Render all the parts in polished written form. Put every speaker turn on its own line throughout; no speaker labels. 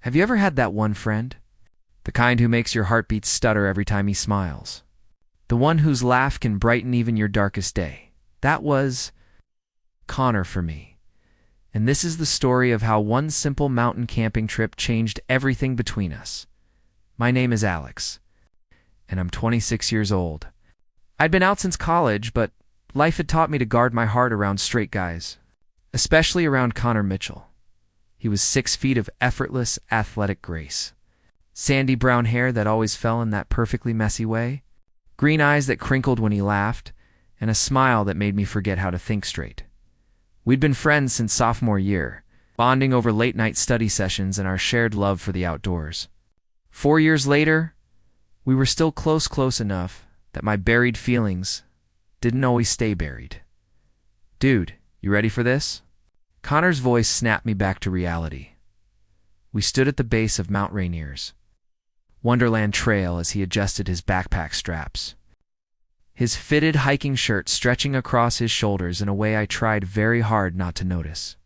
Have you ever had that one friend? The kind who makes your heartbeat stutter every time he smiles. The one whose laugh can brighten even your darkest day. That was Connor for me. And this is the story of how one simple mountain camping trip changed everything between us. My name is Alex, and I'm 26 years old. I'd been out since college, but life had taught me to guard my heart around straight guys, especially around Connor Mitchell. He was 6 feet of effortless, athletic grace. Sandy brown hair that always fell in that perfectly messy way, green eyes that crinkled when he laughed, and a smile that made me forget how to think straight. We'd been friends since sophomore year, bonding over late-night study sessions and our shared love for the outdoors. 4 years later, we were still close enough that my buried feelings didn't always stay buried. Dude, you ready for this? Connor's voice snapped me back to reality. We stood at the base of Mount Rainier's Wonderland Trail as he adjusted his backpack straps, his fitted hiking shirt stretching across his shoulders in a way I tried very hard not to notice.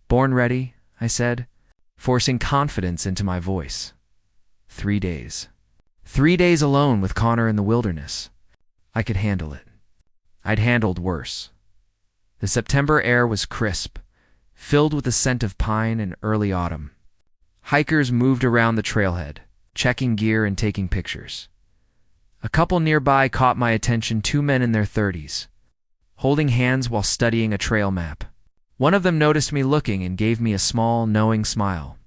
Born ready, I said, forcing confidence into my voice. 3 days. 3 days alone with Connor in the wilderness. I could handle it. I'd handled worse. The September air was crisp, filled with the scent of pine and early autumn. Hikers moved around the trailhead, checking gear and taking pictures. A couple nearby caught my attention, 2 men in their 30s, holding hands while studying a trail map. One of them noticed me looking and gave me a small, knowing smile.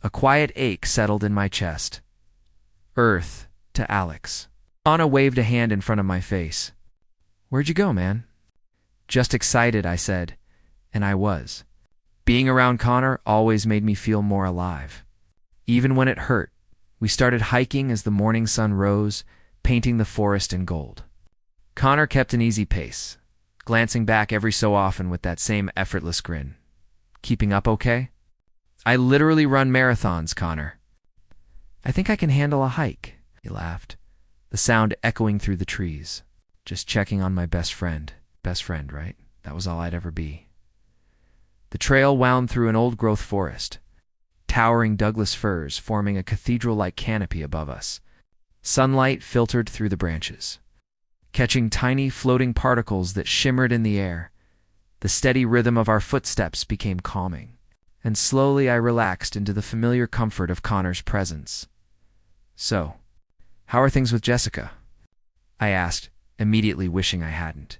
A quiet ache settled in my chest. Earth to Alex. Anna waved a hand in front of my face. Where'd you go, man? Just excited, I said, and I was. Being around Connor always made me feel more alive. Even when it hurt, we started hiking as the morning sun rose, painting the forest in gold. Connor kept an easy pace, glancing back every so often with that same effortless grin. Keeping up okay? I literally run marathons, Connor. I think I can handle a hike, he laughed, the sound echoing through the trees. Just checking on my best friend. Best friend, right? That was all I'd ever be. The trail wound through an old-growth forest, towering Douglas firs forming a cathedral-like canopy above us. Sunlight filtered through the branches, catching tiny floating particles that shimmered in the air. The steady rhythm of our footsteps became calming, and slowly I relaxed into the familiar comfort of Connor's presence. So, how are things with Jessica? I asked, immediately wishing I hadn't.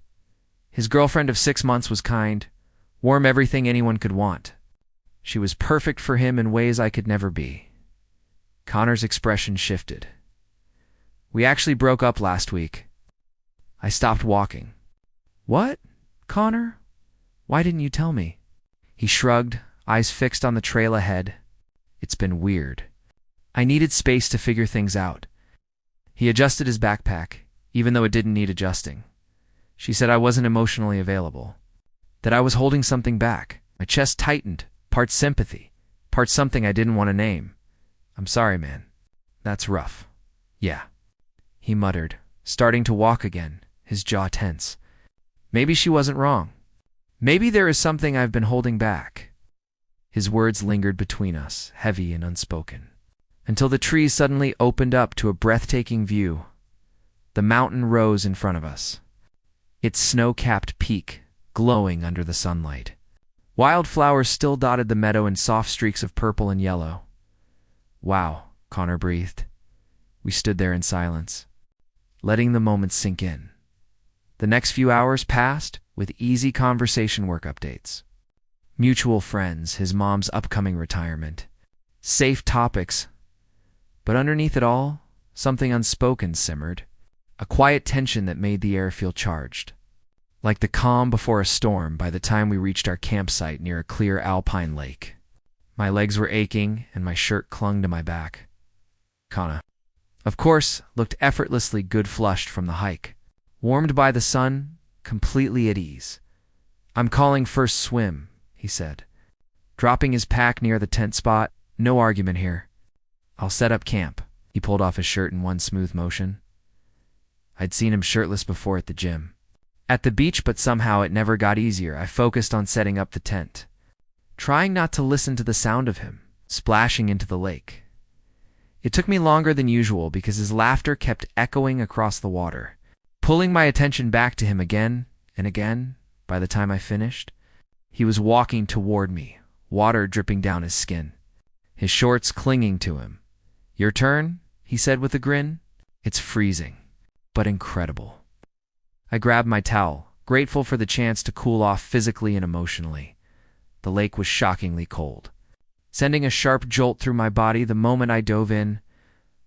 His girlfriend of 6 months was kind, warm, everything anyone could want. She was perfect for him in ways I could never be. Connor's expression shifted. We actually broke up last week. I stopped walking. What? Connor? Why didn't you tell me? He shrugged, eyes fixed on the trail ahead. It's been weird. I needed space to figure things out. He adjusted his backpack, even though it didn't need adjusting. She said I wasn't emotionally available, that I was holding something back. My chest tightened, part sympathy, part something I didn't want to name. I'm sorry, man. That's rough. Yeah, he muttered, starting to walk again, his jaw tense. Maybe she wasn't wrong. Maybe there is something I've been holding back. His words lingered between us, heavy and unspoken, until the trees suddenly opened up to a breathtaking view. The mountain rose in front of us, its snow-capped peak glowing under the sunlight. Wildflowers still dotted the meadow in soft streaks of purple and yellow. Wow, Connor breathed. We stood there in silence, letting the moment sink in. The next few hours passed with easy conversation work updates. Mutual friends, his mom's upcoming retirement. Safe topics. But underneath it all, something unspoken simmered. A quiet tension that made the air feel charged. Like the calm before a storm by the time we reached our campsite near a clear alpine lake. My legs were aching and my shirt clung to my back. Connor, of course, looked effortlessly good flushed from the hike. Warmed by the sun, completely at ease. I'm calling first swim, he said, dropping his pack near the tent spot. No argument here. I'll set up camp. He pulled off his shirt in one smooth motion. I'd seen him shirtless before at the gym. At the beach, but somehow it never got easier. I focused on setting up the tent, trying not to listen to the sound of him, splashing into the lake. It took me longer than usual because his laughter kept echoing across the water, pulling my attention back to him again and again. By the time I finished, he was walking toward me, water dripping down his skin, his shorts clinging to him. "Your turn," he said with a grin. "It's freezing, but incredible." I grabbed my towel, grateful for the chance to cool off physically and emotionally. The lake was shockingly cold, sending a sharp jolt through my body the moment I dove in.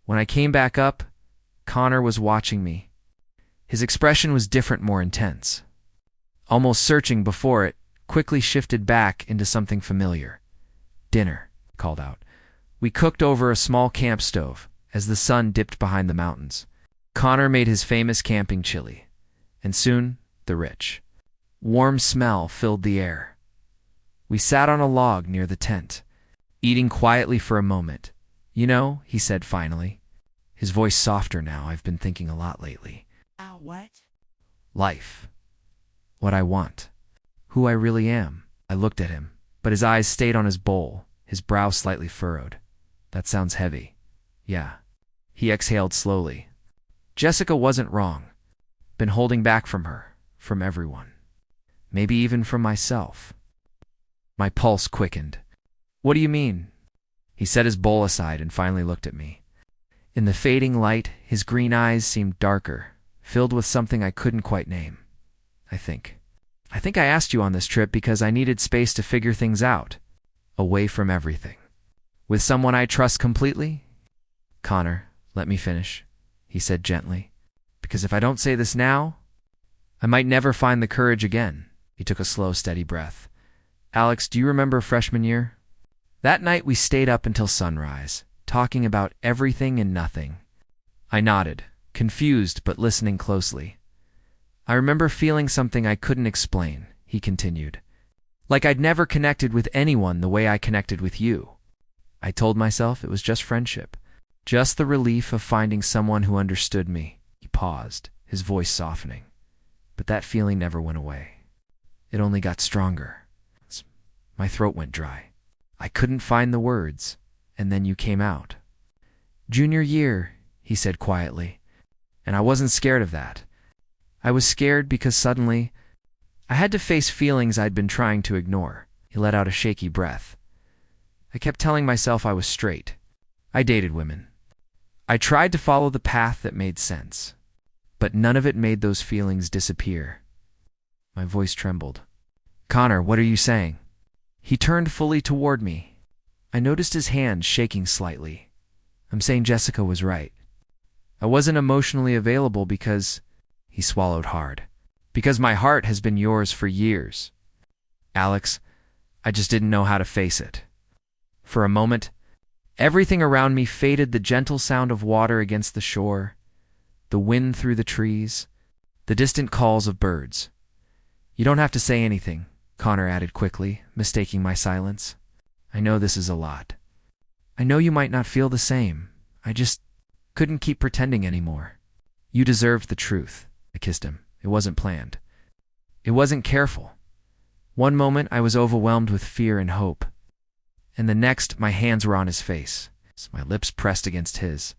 When I came back up, Connor was watching me. His expression was different, more intense. Almost searching before it quickly shifted back into something familiar. "Dinner," he called out. We cooked over a small camp stove as the sun dipped behind the mountains. Connor made his famous camping chili, and soon the rich, warm smell filled the air. We sat on a log near the tent, eating quietly for a moment. "You know," he said finally, his voice softer now. "I've been thinking a lot lately."
What?
Life. What I want. Who I really am. I looked at him, but his eyes stayed on his bowl, his brow slightly furrowed. "That sounds heavy." "Yeah." He exhaled slowly. Jessica wasn't wrong. Been holding back from her, from everyone. Maybe even from myself. My pulse quickened. "What do you mean?" He set his bowl aside and finally looked at me. In the fading light, his green eyes seemed darker, filled with something I couldn't quite name. I think I asked you on this trip because I needed space to figure things out. Away from everything. With someone I trust completely? "Connor, let me finish," he said gently. "Because if I don't say this now, I might never find the courage again." He took a slow, steady breath. "Alex, do you remember freshman year? That night we stayed up until sunrise, talking about everything and nothing." I nodded, confused but listening closely. "I remember feeling something I couldn't explain," he continued. "Like I'd never connected with anyone the way I connected with you. I told myself it was just friendship, just the relief of finding someone who understood me." He paused, his voice softening. "But that feeling never went away. It only got stronger." My throat went dry. I couldn't find the words, and then you came out. "Junior year," he said quietly, and I wasn't scared of that. I was scared because suddenly I had to face feelings I'd been trying to ignore. He let out a shaky breath. I kept telling myself I was straight. I dated women. I tried to follow the path that made sense, but none of it made those feelings disappear. My voice trembled. "Connor, what are you saying?" He turned fully toward me. I noticed his hand shaking slightly. "I'm saying Jessica was right. I wasn't emotionally available because..." He swallowed hard. "Because my heart has been yours for years. Alex, I just didn't know how to face it." For a moment, everything around me faded, the gentle sound of water against the shore, the wind through the trees, the distant calls of birds. "You don't have to say anything," Connor added quickly, mistaking my silence. "I know this is a lot. I know you might not feel the same. I just couldn't keep pretending anymore. You deserved the truth." I kissed him. It wasn't planned. It wasn't careful. One moment I was overwhelmed with fear and hope, and the next my hands were on his face, my lips pressed against his.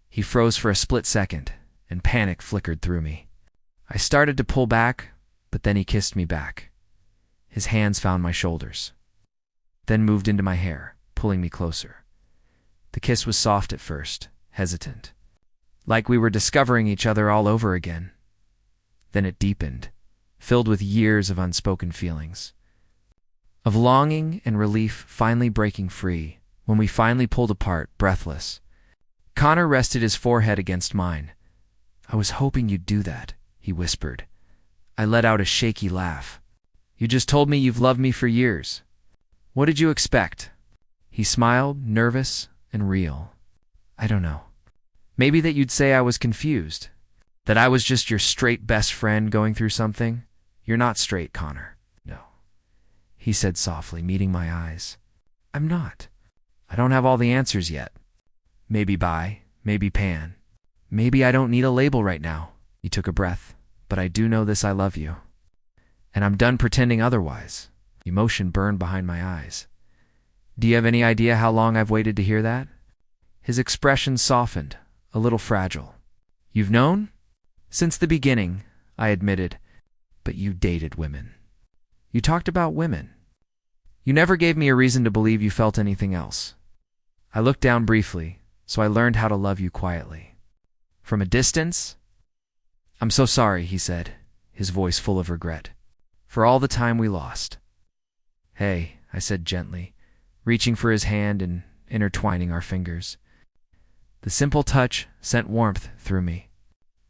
He froze for a split second, and panic flickered through me. I started to pull back, but then he kissed me back. His hands found my shoulders, then moved into my hair, pulling me closer. The kiss was soft at first, hesitant, like we were discovering each other all over again. Then it deepened, filled with years of unspoken feelings, of longing and relief finally breaking free. When we finally pulled apart, breathless, Connor rested his forehead against mine. "I was hoping you'd do that," he whispered. I let out a shaky laugh. "You just told me you've loved me for years. What did you expect?" He smiled, nervous and real. "I don't know. Maybe that you'd say I was confused, that I was just your straight best friend going through something. You're not straight, Connor." "No," he said softly, meeting my eyes. "I'm not. I don't have all the answers yet. Maybe bi, maybe pan. Maybe I don't need a label right now." He took a breath. "But I do know this: I love you. And I'm done pretending otherwise." Emotion burned behind my eyes. Do you have any idea how long I've waited to hear that? His expression softened, a little fragile. You've known? Since the beginning, I admitted. But you dated women. You talked about women. You never gave me a reason to believe you felt anything else. I looked down briefly, so I learned how to love you quietly. From a distance? I'm so sorry, he said, his voice full of regret, for all the time we lost. Hey, I said gently, reaching for his hand and intertwining our fingers. The simple touch sent warmth through me.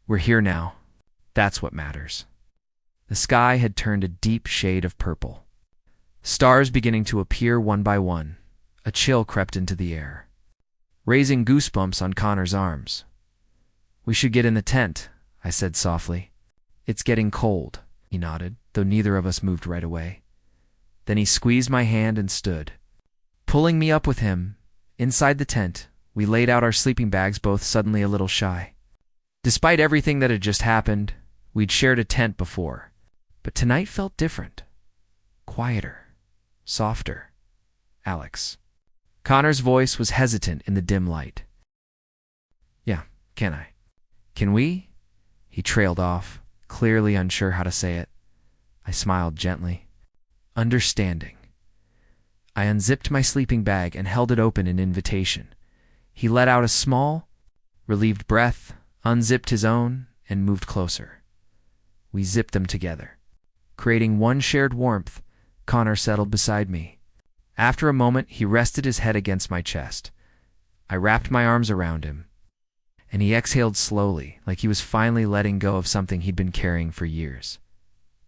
We're here now. That's what matters. The sky had turned a deep shade of purple. Stars beginning to appear one by one. A chill crept into the air, raising goosebumps on Connor's arms. We should get in the tent, I said softly. It's getting cold, he nodded, though neither of us moved right away. Then he squeezed my hand and stood, pulling me up with him. Inside the tent, we laid out our sleeping bags, both suddenly a little shy. Despite everything that had just happened, we'd shared a tent before, but tonight felt different. Quieter, softer. Alex. Connor's voice was hesitant in the dim light. Yeah, can I? Can we? He trailed off, clearly unsure how to say it. I smiled gently. Understanding. I unzipped my sleeping bag and held it open in invitation. He let out a small, relieved breath, unzipped his own, and moved closer. We zipped them together. Creating one shared warmth, Connor settled beside me. After a moment, he rested his head against my chest. I wrapped my arms around him, and he exhaled slowly, like he was finally letting go of something he'd been carrying for years.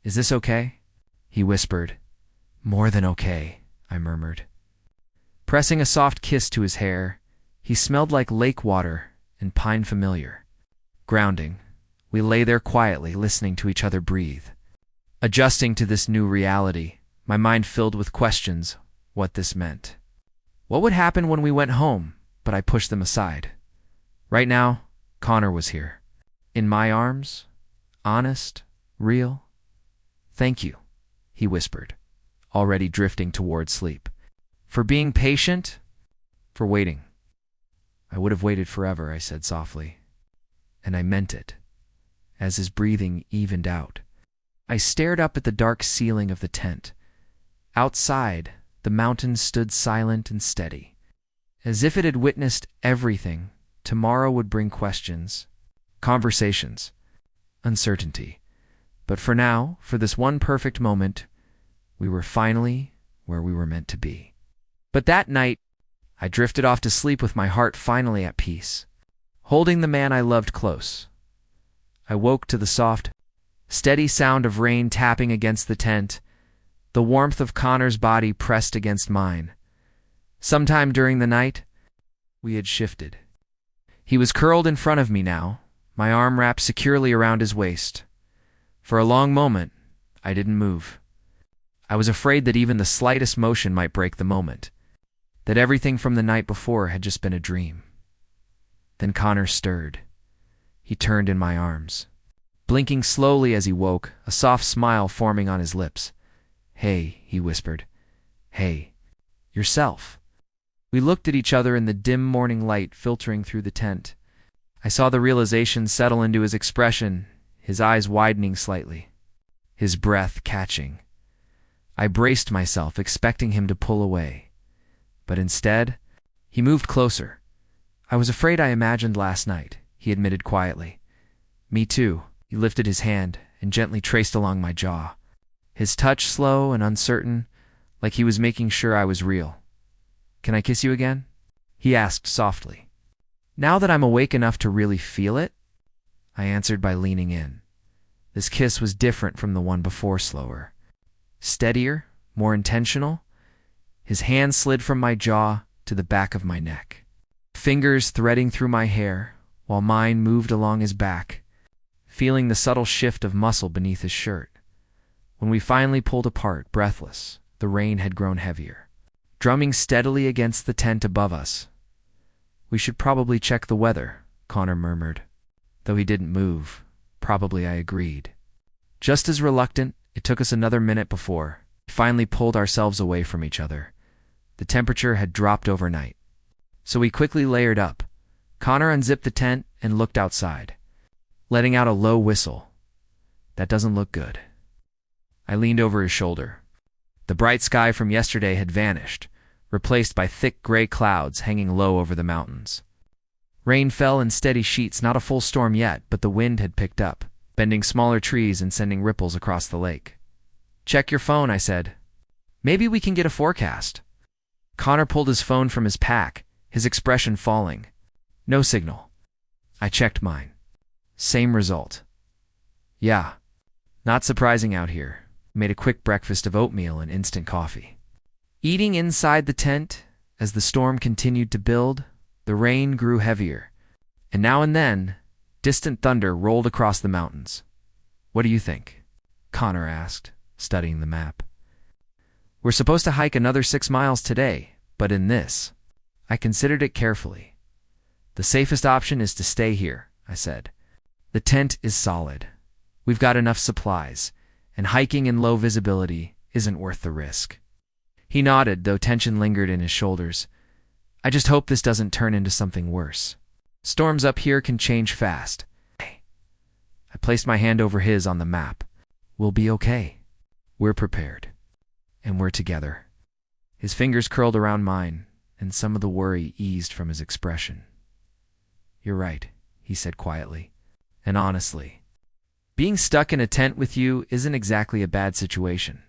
Is this okay? He whispered. More than okay, I murmured. Pressing a soft kiss to his hair, he smelled like lake water and pine familiar. Grounding, we lay there quietly, listening to each other breathe. Adjusting to this new reality, my mind filled with questions. What this meant. What would happen when we went home? But I pushed them aside. Right now, Connor was here. In my arms, honest, real. Thank you, he whispered, already drifting toward sleep. For being patient, for waiting. I would have waited forever, I said softly. And I meant it. As his breathing evened out, I stared up at the dark ceiling of the tent. Outside, the mountains stood silent and steady. As if it had witnessed everything, tomorrow would bring questions, conversations, uncertainty. But for now, for this one perfect moment, we were finally where we were meant to be. But that night, I drifted off to sleep with my heart finally at peace, holding the man I loved close. I woke to the soft, steady sound of rain tapping against the tent, the warmth of Connor's body pressed against mine. Sometime during the night, we had shifted. He was curled in front of me now, my arm wrapped securely around his waist. For a long moment, I didn't move. I was afraid that even the slightest motion might break the moment, that everything from the night before had just been a dream. Then Connor stirred. He turned in my arms, blinking slowly as he woke, a soft smile forming on his lips. Hey, he whispered. Hey, yourself. We looked at each other in the dim morning light filtering through the tent. I saw the realization settle into his expression, his eyes widening slightly, his breath catching. I braced myself, expecting him to pull away. But instead, he moved closer. I was afraid I imagined last night, he admitted quietly. Me too. He lifted his hand and gently traced along my jaw. His touch slow and uncertain, like he was making sure I was real. Can I kiss you again? He asked softly. Now that I'm awake enough to really feel it, I answered by leaning in. This kiss was different from the one before, slower. Steadier, more intentional. His hand slid from my jaw to the back of my neck, fingers threading through my hair, while mine moved along his back, feeling the subtle shift of muscle beneath his shirt. When we finally pulled apart, breathless, the rain had grown heavier, drumming steadily against the tent above us. We should probably check the weather, Connor murmured. Though he didn't move, probably I agreed. Just as reluctant, it took us another minute before we finally pulled ourselves away from each other, The temperature had dropped overnight. So we quickly layered up. Connor unzipped the tent and looked outside, letting out a low whistle. That doesn't look good. I leaned over his shoulder. The bright sky from yesterday had vanished, replaced by thick gray clouds hanging low over the mountains. Rain fell in steady sheets, not a full storm yet, but the wind had picked up, bending smaller trees and sending ripples across the lake. "Check your phone," I said. "Maybe we can get a forecast." Connor pulled his phone from his pack, his expression falling. No signal. I checked mine. Same result. Yeah, not surprising out here. Made a quick breakfast of oatmeal and instant coffee. Eating inside the tent, as the storm continued to build, the rain grew heavier, and now and then, distant thunder rolled across the mountains. "What do you think?" Connor asked, studying the map. "We're supposed to hike another 6 miles today, but in this." I considered it carefully. "The safest option is to stay here," I said. "The tent is solid. We've got enough supplies, and hiking in low visibility isn't worth the risk." He nodded, though tension lingered in his shoulders. "I just hope this doesn't turn into something worse. Storms up here can change fast." I placed my hand over his on the map. "We'll be okay. We're prepared. And we're together." His fingers curled around mine, and some of the worry eased from his expression. "You're right," he said quietly. "And honestly, being stuck in a tent with you isn't exactly a bad situation."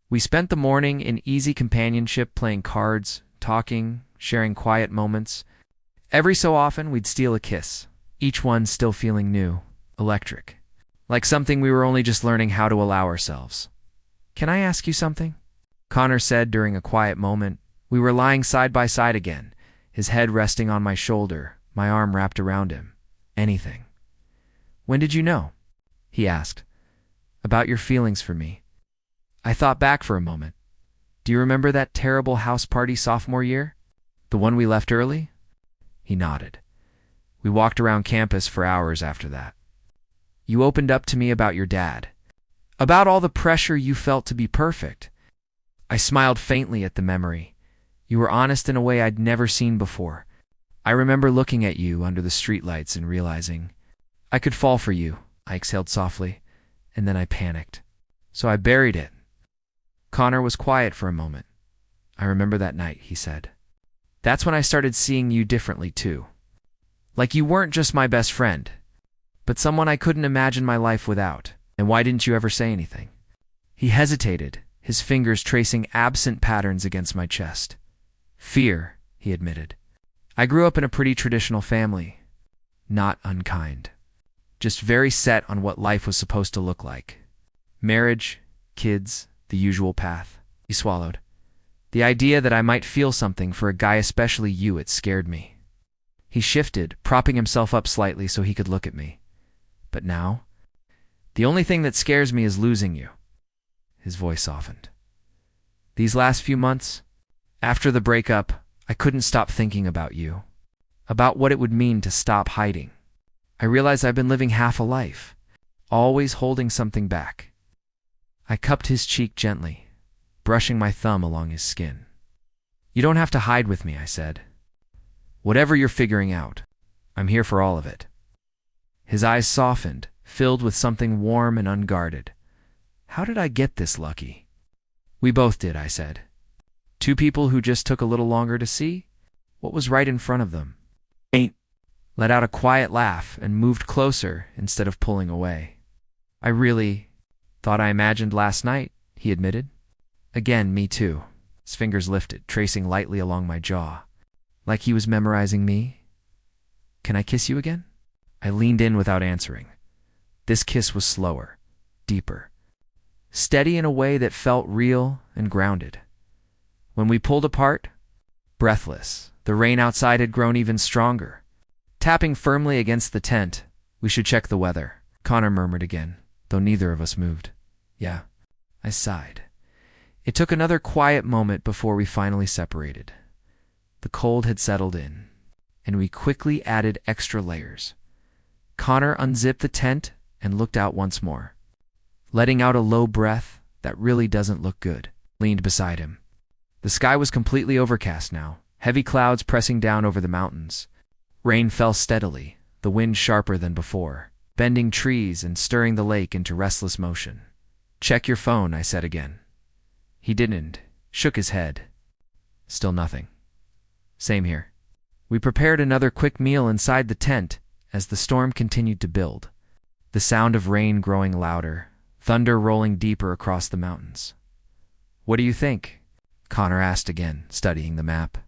We spent the morning in easy companionship, playing cards, talking, sharing quiet moments. Every so often, we'd steal a kiss, each one still feeling new, electric, like something we were only just learning how to allow ourselves. "Can I ask you something?" Connor said during a quiet moment. We were lying side by side again, his head resting on my shoulder, my arm wrapped around him. "Anything." "When did you know?" he asked. "About your feelings for me." I thought back for a moment. "Do you remember that terrible house party sophomore year? The one we left early?" He nodded. "We walked around campus for hours after that. You opened up to me about your dad, about all the pressure you felt to be perfect." I smiled faintly at the memory. You were honest in a way I'd never seen before. I remember looking at you under the streetlights and realizing I could fall for you. I exhaled softly, and then I panicked. So I buried it. Connor was quiet for a moment. "I remember that night," he said. "That's when I started seeing you differently too. Like you weren't just my best friend, but someone I couldn't imagine my life without." "And why didn't you ever say anything?" He hesitated, his fingers tracing absent patterns against my chest. "Fear," he admitted. "I grew up in a pretty traditional family. Not unkind. Just very set on what life was supposed to look like. Marriage, kids, the usual path." He swallowed. "The idea that I might feel something for a guy, especially you, it scared me." He shifted, propping himself up slightly so he could look at me. "But now, the only thing that scares me is losing you." His voice softened. "These last few months, after the breakup, I couldn't stop thinking about you, about what it would mean to stop hiding. I realized I've been living half a life, always holding something back." I cupped his cheek gently, brushing my thumb along his skin. "You don't have to hide with me," I said. "Whatever you're figuring out, I'm here for all of it." His eyes softened, filled with something warm and unguarded. "How did I get this lucky?" "We both did," I said. "Two people who just took a little longer to see what was right in front of them." Ain't let out a quiet laugh and moved closer instead of pulling away. "I really thought I imagined last night," he admitted. "Again, me too." His fingers lifted, tracing lightly along my jaw, like he was memorizing me. "Can I kiss you again?" I leaned in without answering. This kiss was slower, deeper, steady in a way that felt real and grounded. When we pulled apart, breathless, the rain outside had grown even stronger, tapping firmly against the tent. "We should check the weather," Connor murmured again, though neither of us moved. "Yeah," I sighed. It took another quiet moment before we finally separated. The cold had settled in, and we quickly added extra layers. Connor unzipped the tent and looked out once more, letting out a low breath that really doesn't look good. Leaned beside him. The sky was completely overcast now, heavy clouds pressing down over the mountains. Rain fell steadily, the wind sharper than before, bending trees and stirring the lake into restless motion. "Check your phone," I said again. He didn't, shook his head. Still nothing. "Same here." We prepared another quick meal inside the tent as the storm continued to build, the sound of rain growing louder, thunder rolling deeper across the mountains. "What do you think?" Connor asked again, studying the map.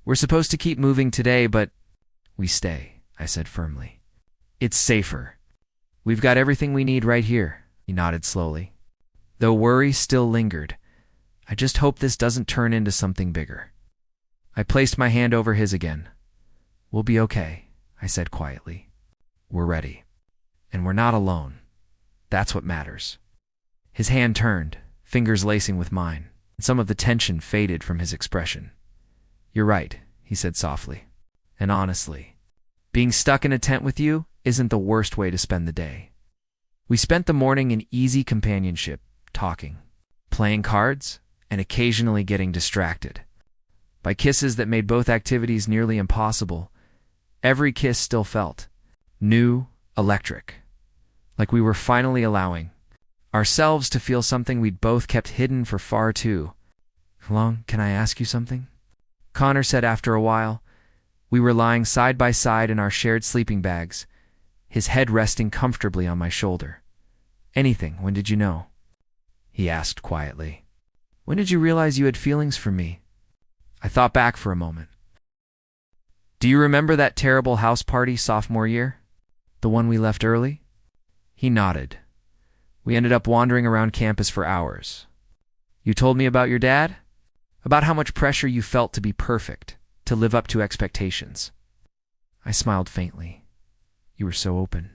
"We're supposed to keep moving today, but we stay," I said firmly. "It's safer. We've got everything we need right here," he nodded slowly. Though worry still lingered, I just hope this doesn't turn into something bigger. I placed my hand over his again. "We'll be okay," I said quietly. "We're ready. And we're not alone. That's what matters." His hand turned, fingers lacing with mine, and some of the tension faded from his expression. "You're right," he said softly. "And honestly, being stuck in a tent with you isn't the worst way to spend the day." We spent the morning in easy companionship, talking, playing cards, and occasionally getting distracted by kisses that made both activities nearly impossible. Every kiss still felt new, electric, like we were finally allowing ourselves to feel something we'd both kept hidden for far too long. "Can I ask you something?" Connor said after a while. We were lying side by side in our shared sleeping bags, his head resting comfortably on my shoulder. "Anything. When did you know?" he asked quietly. "When did you realize you had feelings for me?" I thought back for a moment. "Do you remember that terrible house party sophomore year? The one we left early?" He nodded. "We ended up wandering around campus for hours. You told me about your dad? About how much pressure you felt to be perfect, to live up to expectations." I smiled faintly. "You were so open.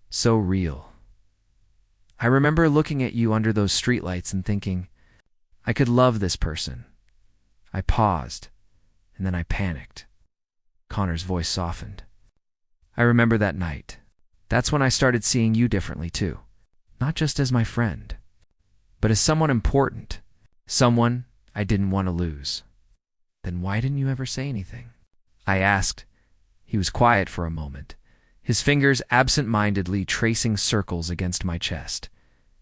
So real. I remember looking at you under those streetlights and thinking, I could love this person." I paused, and then I panicked. Connor's voice softened. "I remember that night. That's when I started seeing you differently too. Not just as my friend, but as someone important, someone I didn't want to lose." "Then why didn't you ever say anything?" I asked. He was quiet for a moment, his fingers absent-mindedly tracing circles against my chest.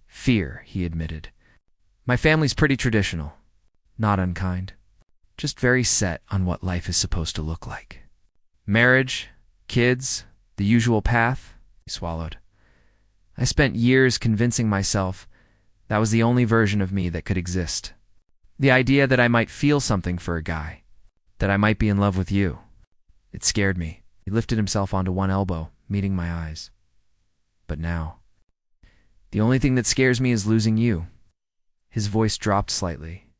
"Fear," he admitted. "My family's pretty traditional. Not unkind. Just very set on what life is supposed to look like. Marriage, kids, the usual path." He swallowed. "I spent years convincing myself that was the only version of me that could exist. The idea that I might feel something for a guy, that I might be in love with you. It scared me." He lifted himself onto one elbow, meeting my eyes. "But now, the only thing that scares me is losing you." His voice dropped slightly.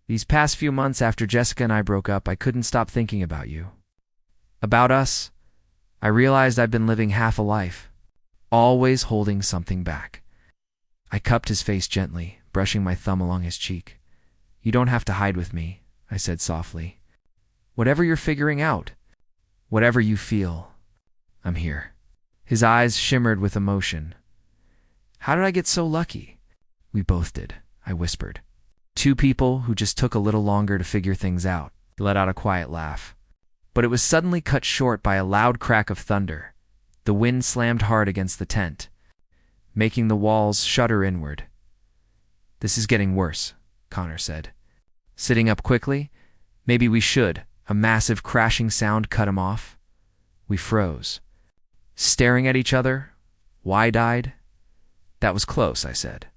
"These past few months after Jessica and I broke up, I couldn't stop thinking about you. About us. I realized I've been living half a life, always holding something back." I cupped his face gently, brushing my thumb along his cheek. "You don't have to hide with me," I said softly. "Whatever you're figuring out, whatever you feel, I'm here." His eyes shimmered with emotion. "How did I get so lucky?" "We both did," I whispered. "Two people who just took a little longer to figure things out." He let out a quiet laugh. But it was suddenly cut short by a loud crack of thunder. The wind slammed hard against the tent, making the walls shudder inward. "This is getting worse," Connor said. Sitting up quickly, "Maybe we should." A massive crashing sound cut him off. We froze, staring at each other, wide-eyed. "That was close," I said.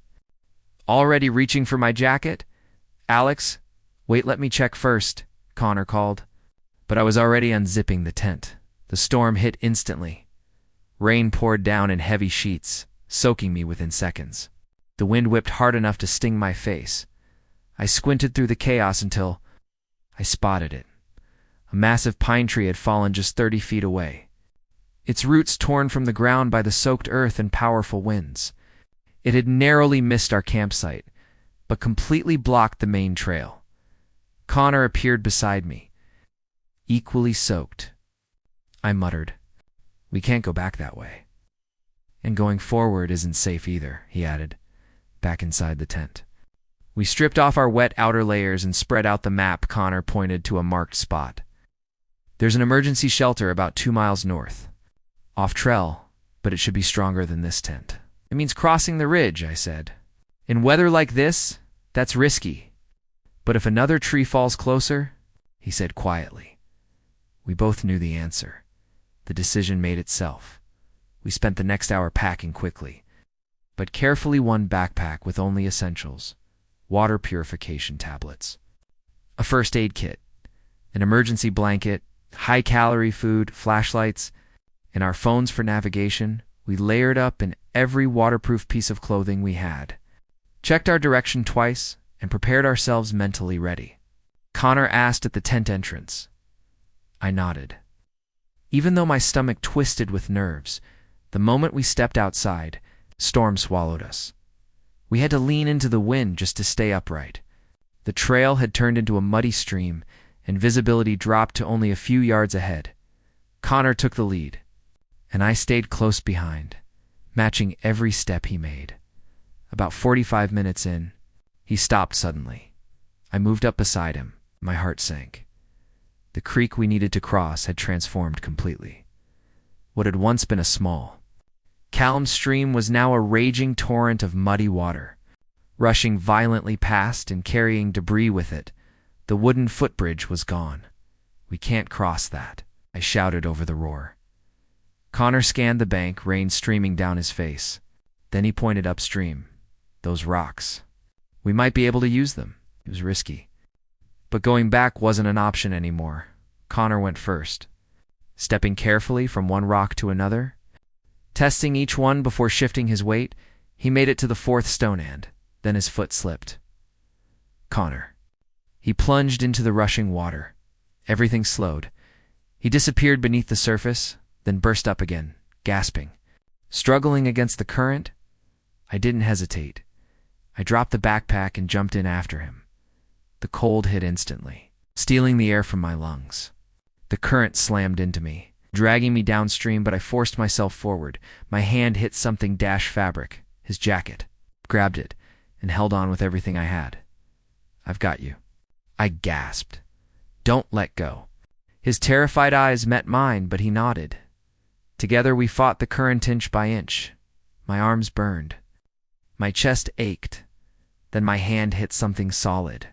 Already reaching for my jacket? "Alex, wait, let me check first," Connor called. But I was already unzipping the tent. The storm hit instantly. Rain poured down in heavy sheets, soaking me within seconds. The wind whipped hard enough to sting my face. I squinted through the chaos until I spotted it. A massive pine tree had fallen just 30 feet away, its roots torn from the ground by the soaked earth and powerful winds. It had narrowly missed our campsite, but completely blocked the main trail. Connor appeared beside me, equally soaked. I muttered, "We can't go back that way. And going forward isn't safe either," he added, back inside the tent. We stripped off our wet outer layers and spread out the map. Connor pointed to a marked spot. There's an emergency shelter about 2 miles north. Off trail, but it should be stronger than this tent. It means crossing the ridge, I said. In weather like this, that's risky. But if another tree falls closer, he said quietly. We both knew the answer. The decision made itself. We spent the next hour packing quickly, but carefully, one backpack with only essentials: water purification tablets, a first aid kit, an emergency blanket, high-calorie food, flashlights, and our phones for navigation. We layered up in every waterproof piece of clothing we had, checked our direction twice, and prepared ourselves mentally ready. Connor asked at the tent entrance. I nodded. Even though my stomach twisted with nerves, the moment we stepped outside, storm swallowed us. We had to lean into the wind just to stay upright. The trail had turned into a muddy stream, and visibility dropped to only a few yards ahead. Connor took the lead, and I stayed close behind, matching every step he made. About 45 minutes in, he stopped suddenly. I moved up beside him. My heart sank. The creek we needed to cross had transformed completely. What had once been a small, calm stream was now a raging torrent of muddy water, rushing violently past and carrying debris with it. The wooden footbridge was gone. We can't cross that, I shouted over the roar. Connor scanned the bank, rain streaming down his face. Then he pointed upstream. Those rocks. We might be able to use them. It was risky. But going back wasn't an option anymore. Connor went first, stepping carefully from one rock to another. Testing each one before shifting his weight, he made it to the fourth stone end. Then his foot slipped. Connor. He plunged into the rushing water. Everything slowed. He disappeared beneath the surface, then burst up again, gasping. Struggling against the current, I didn't hesitate. I dropped the backpack and jumped in after him. The cold hit instantly, stealing the air from my lungs. The current slammed into me, dragging me downstream, but I forced myself forward. My hand hit something dash fabric, his jacket, grabbed it, and held on with everything I had. I've got you. I gasped. Don't let go. His terrified eyes met mine, but he nodded. Together we fought the current inch by inch. My arms burned. My chest ached. Then my hand hit something solid.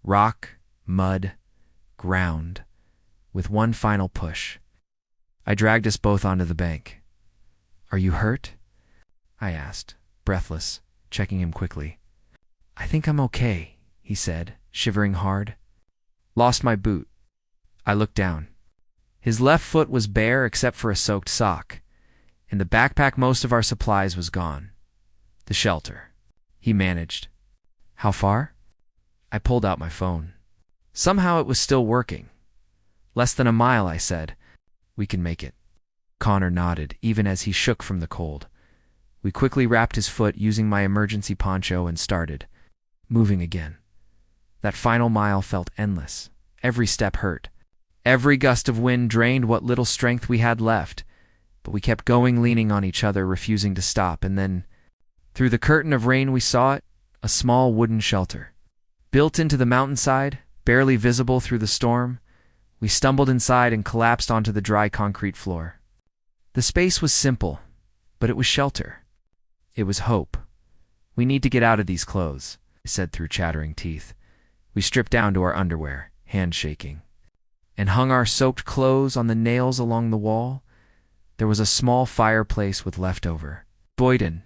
Rock, mud, ground. With one final push, I dragged us both onto the bank. Are you hurt? I asked, breathless, checking him quickly. I think I'm okay, he said, shivering hard. Lost my boot. I looked down. His left foot was bare except for a soaked sock. In the backpack most of our supplies was gone. The shelter. He managed. How far? I pulled out my phone. Somehow it was still working. Less than a mile, I said. We can make it. Connor nodded, even as he shook from the cold. We quickly wrapped his foot using my emergency poncho and started, moving again. That final mile felt endless. Every step hurt. Every gust of wind drained what little strength we had left, but we kept going, leaning on each other, refusing to stop, and then, through the curtain of rain we saw it, a small wooden shelter. Built into the mountainside, barely visible through the storm, we stumbled inside and collapsed onto the dry concrete floor. The space was simple, but it was shelter. It was hope. We need to get out of these clothes, I said through chattering teeth. We stripped down to our underwear, hands shaking, and hung our soaked clothes on the nails along the wall. There was a small fireplace with leftover. Boyden,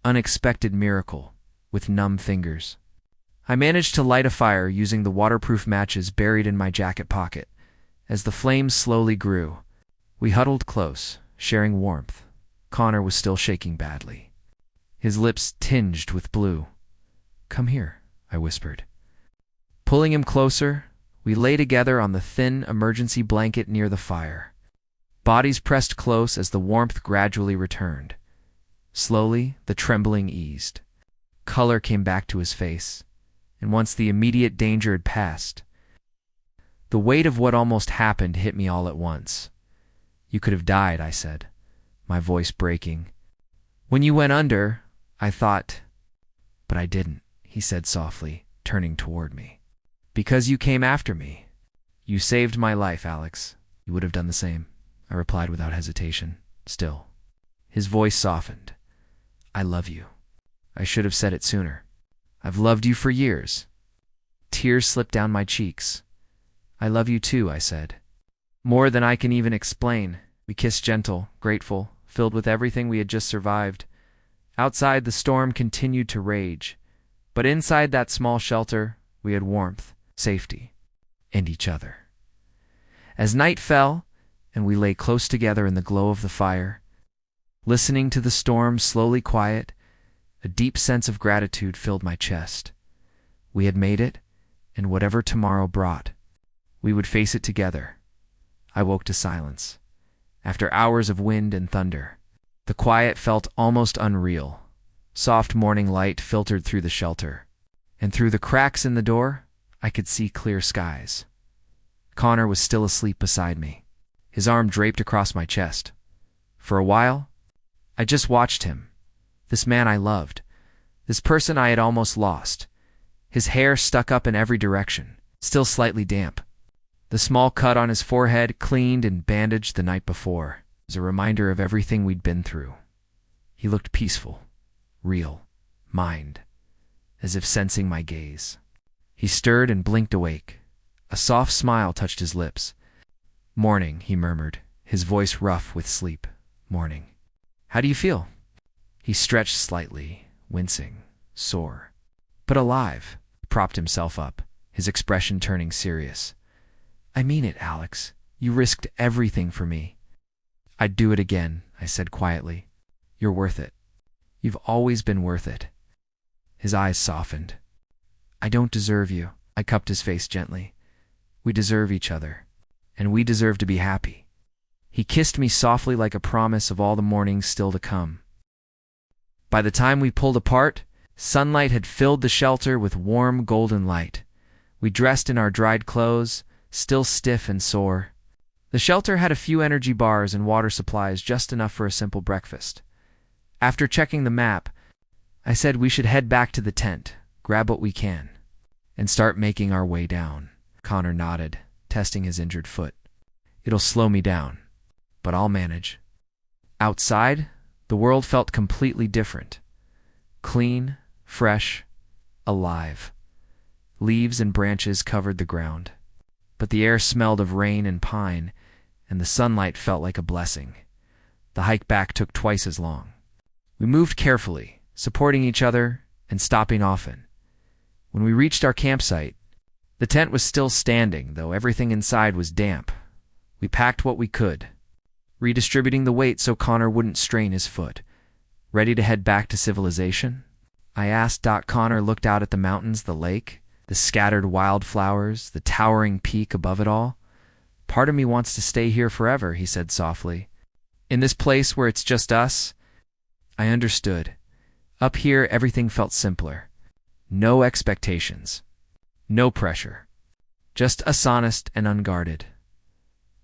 unexpected miracle, with numb fingers. I managed to light a fire using the waterproof matches buried in my jacket pocket. As the flames slowly grew, we huddled close, sharing warmth. Connor was still shaking badly, his lips tinged with blue. Come here, I whispered. Pulling him closer, we lay together on the thin emergency blanket near the fire. Bodies pressed close as the warmth gradually returned. Slowly, the trembling eased. Color came back to his face, and once the immediate danger had passed, the weight of what almost happened hit me all at once. You could have died, I said, my voice breaking. When you went under, I thought, but I didn't, he said softly, turning toward me. Because you came after me. You saved my life, Alex. You would have done the same, I replied without hesitation. Still, his voice softened. I love you. I should have said it sooner. I've loved you for years. Tears slipped down my cheeks. I love you too, I said. More than I can even explain. We kissed gentle, grateful, filled with everything we had just survived. Outside, the storm continued to rage. But inside that small shelter, we had warmth, safety, and each other. As night fell, and we lay close together in the glow of the fire, listening to the storm slowly quiet, a deep sense of gratitude filled my chest. We had made it, and whatever tomorrow brought, we would face it together. I woke to silence. After hours of wind and thunder, the quiet felt almost unreal. Soft morning light filtered through the shelter, and through the cracks in the door, I could see clear skies. Connor was still asleep beside me, his arm draped across my chest. For a while, I just watched him, this man I loved, this person I had almost lost. His hair stuck up in every direction, still slightly damp. The small cut on his forehead, cleaned and bandaged the night before, was a reminder of everything we'd been through. He looked peaceful, real, mind, as if sensing my gaze. He stirred and blinked awake. A soft smile touched his lips. Morning, he murmured, his voice rough with sleep. Morning. How do you feel? He stretched slightly, wincing, sore, but alive, propped himself up, his expression turning serious. I mean it, Alex. You risked everything for me. I'd do it again, I said quietly. You're worth it. You've always been worth it. His eyes softened. I don't deserve you. I cupped his face gently. We deserve each other, and we deserve to be happy. He kissed me softly like a promise of all the mornings still to come. By the time we pulled apart, sunlight had filled the shelter with warm golden light. We dressed in our dried clothes, still stiff and sore. The shelter had a few energy bars and water supplies, just enough for a simple breakfast. After checking the map, I said we should head back to the tent, grab what we can, and start making our way down. Connor nodded, testing his injured foot. It'll slow me down, but I'll manage. Outside, the world felt completely different. Clean, fresh, alive. Leaves and branches covered the ground, but the air smelled of rain and pine, and the sunlight felt like a blessing. The hike back took twice as long. We moved carefully, supporting each other and stopping often. When we reached our campsite, the tent was still standing, though everything inside was damp. We packed what we could, redistributing the weight so Connor wouldn't strain his foot. Ready to head back to civilization? I asked. Connor looked out at the mountains, the lake, the scattered wildflowers, the towering peak above it all. Part of me wants to stay here forever, he said softly. In this place where it's just us? I understood. Up here, everything felt simpler. No expectations. No pressure. Just us, honest and unguarded.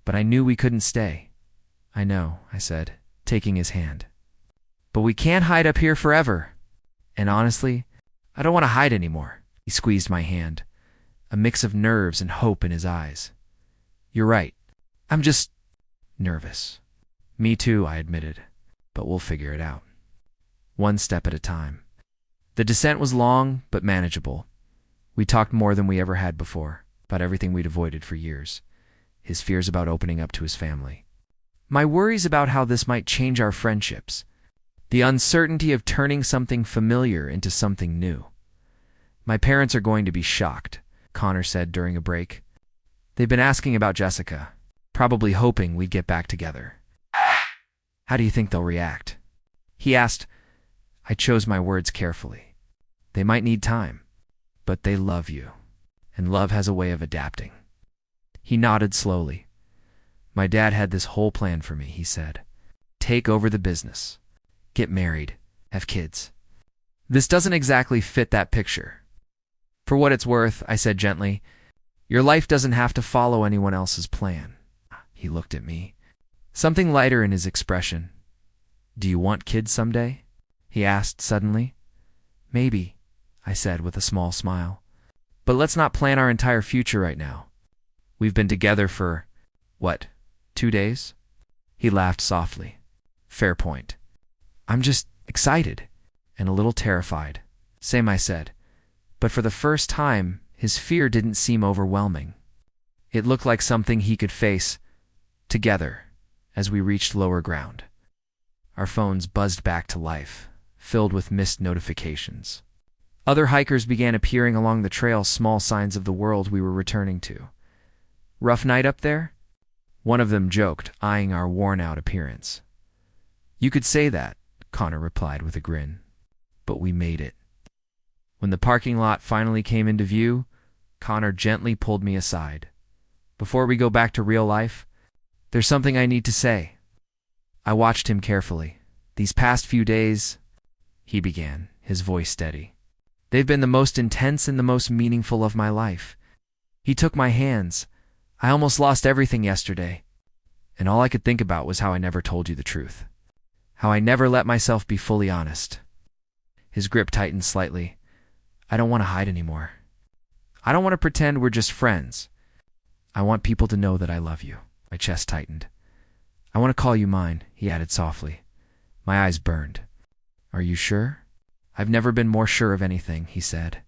But I knew we couldn't stay. I know, I said, taking his hand. But we can't hide up here forever. And honestly, I don't want to hide anymore. He squeezed my hand, a mix of nerves and hope in his eyes. You're right. I'm just nervous. Me too, I admitted. But we'll figure it out. One step at a time. The descent was long, but manageable. We talked more than we ever had before, about everything we'd avoided for years. His fears about opening up to his family. My worries about how this might change our friendships. The uncertainty of turning something familiar into something new. My parents are going to be shocked, Connor said during a break. They've been asking about Jessica, probably hoping we'd get back together. How do you think they'll react? He asked. I chose my words carefully. They might need time, but they love you, and love has a way of adapting. He nodded slowly. My dad had this whole plan for me, he said. Take over the business. Get married. Have kids. This doesn't exactly fit that picture. For what it's worth, I said gently, your life doesn't have to follow anyone else's plan. He looked at me, something lighter in his expression. Do you want kids someday? He asked suddenly. Maybe, I said with a small smile. But let's not plan our entire future right now. We've been together for, what, 2 days? He laughed softly. Fair point. I'm just excited and a little terrified. Same, I said. But for the first time, his fear didn't seem overwhelming. It looked like something he could face together as we reached lower ground. Our phones buzzed back to life, filled with missed notifications. Other hikers began appearing along the trail, small signs of the world we were returning to. Rough night up there? One of them joked, eyeing our worn-out appearance. You could say that, Connor replied with a grin. But we made it. When the parking lot finally came into view, Connor gently pulled me aside. Before we go back to real life, there's something I need to say. I watched him carefully. These past few days, he began, his voice steady. They've been the most intense and the most meaningful of my life. He took my hands. I almost lost everything yesterday. And all I could think about was how I never told you the truth. How I never let myself be fully honest. His grip tightened slightly. I don't want to hide anymore. I don't want to pretend we're just friends. I want people to know that I love you. My chest tightened. I want to call you mine, he added softly. My eyes burned. Are you sure? I've never been more sure of anything, he said.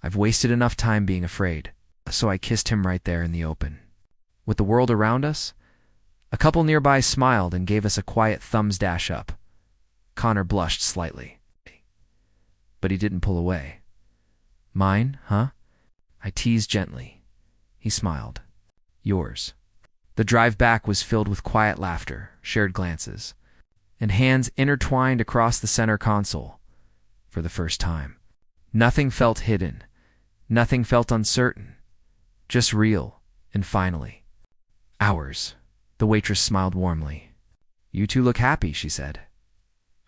I've wasted enough time being afraid. So I kissed him right there in the open. With the world around us, a couple nearby smiled and gave us a quiet thumbs dash up. Connor blushed slightly. But he didn't pull away. Mine, huh? I teased gently. He smiled. Yours. The drive back was filled with quiet laughter, shared glances, and hands intertwined across the center console. For the first time. Nothing felt hidden. Nothing felt uncertain. Just real, and finally. Ours. The waitress smiled warmly. You two look happy, she said.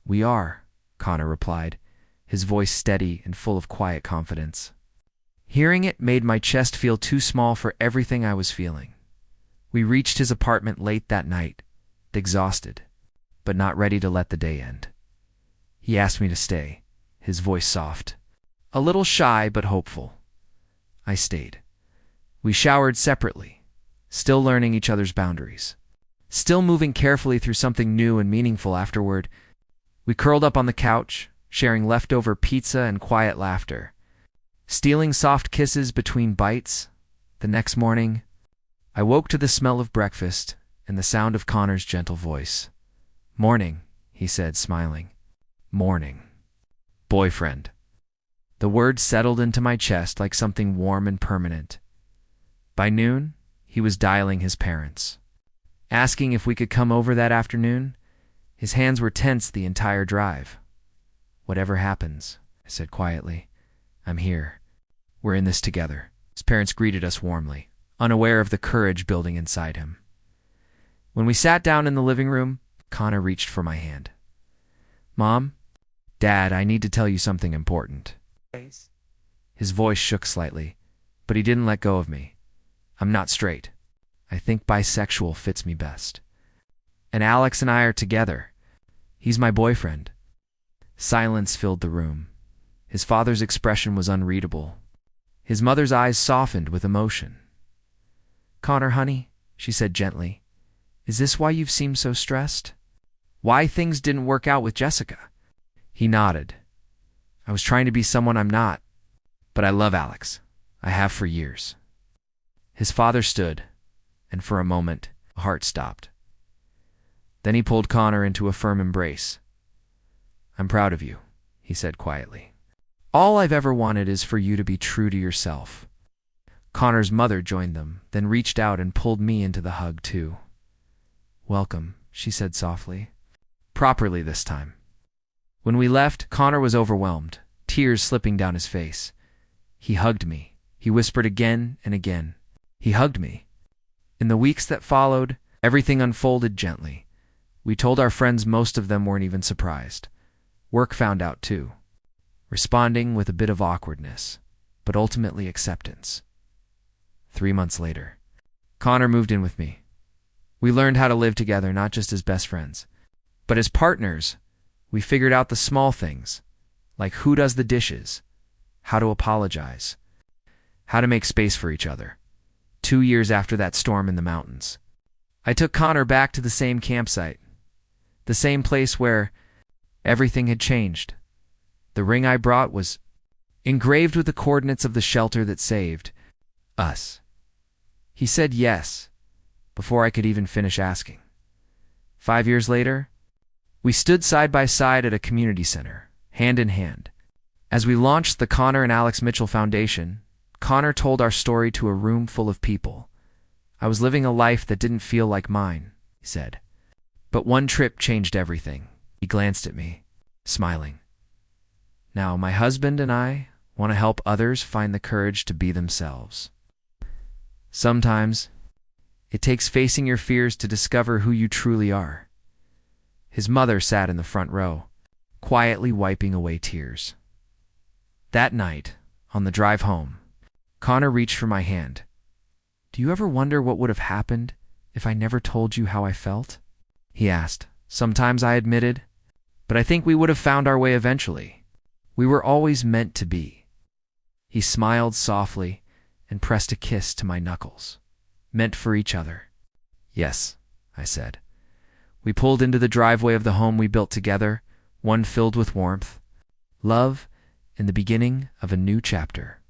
We are, Connor replied, his voice steady and full of quiet confidence. Hearing it made my chest feel too small for everything I was feeling. We reached his apartment late that night, exhausted, but not ready to let the day end. He asked me to stay, his voice soft, a little shy but hopeful. I stayed. We showered separately, still learning each other's boundaries, still moving carefully through something new and meaningful afterward. We curled up on the couch, sharing leftover pizza and quiet laughter, stealing soft kisses between bites. The next morning, I woke to the smell of breakfast and the sound of Connor's gentle voice. Morning, he said, smiling. Morning. Boyfriend. The word settled into my chest like something warm and permanent. By noon, he was dialing his parents, asking if we could come over that afternoon. His hands were tense the entire drive. Whatever happens, I said quietly, I'm here. We're in this together. His parents greeted us warmly, unaware of the courage building inside him. When we sat down in the living room, Connor reached for my hand. Mom, Dad, I need to tell you something important. His voice shook slightly, but he didn't let go of me. I'm not straight. I think bisexual fits me best. And Alex and I are together. He's my boyfriend. Silence filled the room. His father's expression was unreadable. His mother's eyes softened with emotion. Connor, honey, she said gently, is this why you've seemed so stressed? Why things didn't work out with Jessica? He nodded. I was trying to be someone I'm not, but I love Alex. I have for years. His father stood, and for a moment, a heart stopped. Then he pulled Connor into a firm embrace. I'm proud of you, he said quietly. All I've ever wanted is for you to be true to yourself. Connor's mother joined them, then reached out and pulled me into the hug too. Welcome, she said softly. Properly this time. When we left, Connor was overwhelmed, tears slipping down his face. He hugged me. He whispered again and again. He hugged me. In the weeks that followed, everything unfolded gently. We told our friends most of them weren't even surprised. Work found out too, responding with a bit of awkwardness, but ultimately acceptance. 3 months later, Connor moved in with me. We learned how to live together not just as best friends, but as partners. We figured out the small things, like who does the dishes, how to apologize, how to make space for each other. 2 years after that storm in the mountains, I took Connor back to the same campsite, the same place where everything had changed. The ring I brought was engraved with the coordinates of the shelter that saved us. He said yes, before I could even finish asking. 5 years later, we stood side by side at a community center, hand in hand. As we launched the Connor and Alex Mitchell Foundation, Connor told our story to a room full of people. I was living a life that didn't feel like mine, he said. But one trip changed everything. He glanced at me, smiling. Now, my husband and I want to help others find the courage to be themselves. Sometimes, it takes facing your fears to discover who you truly are. His mother sat in the front row, quietly wiping away tears. That night, on the drive home, Connor reached for my hand. "Do you ever wonder what would have happened if I never told you how I felt?" he asked. "Sometimes," I admitted, "but I think we would have found our way eventually. We were always meant to be." He smiled softly and pressed a kiss to my knuckles. "Meant for each other." "Yes," I said. We pulled into the driveway of the home we built together, one filled with warmth, love, and the beginning of a new chapter,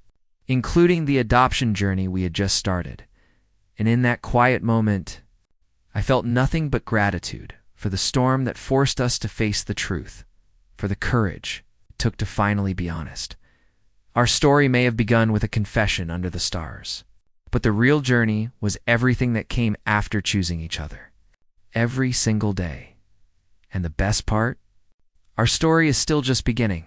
including the adoption journey we had just started. And in that quiet moment, I felt nothing but gratitude for the storm that forced us to face the truth, for the courage it took to finally be honest. Our story may have begun with a confession under the stars, but the real journey was everything that came after choosing each other. Every single day. And the best part? Our story is still just beginning.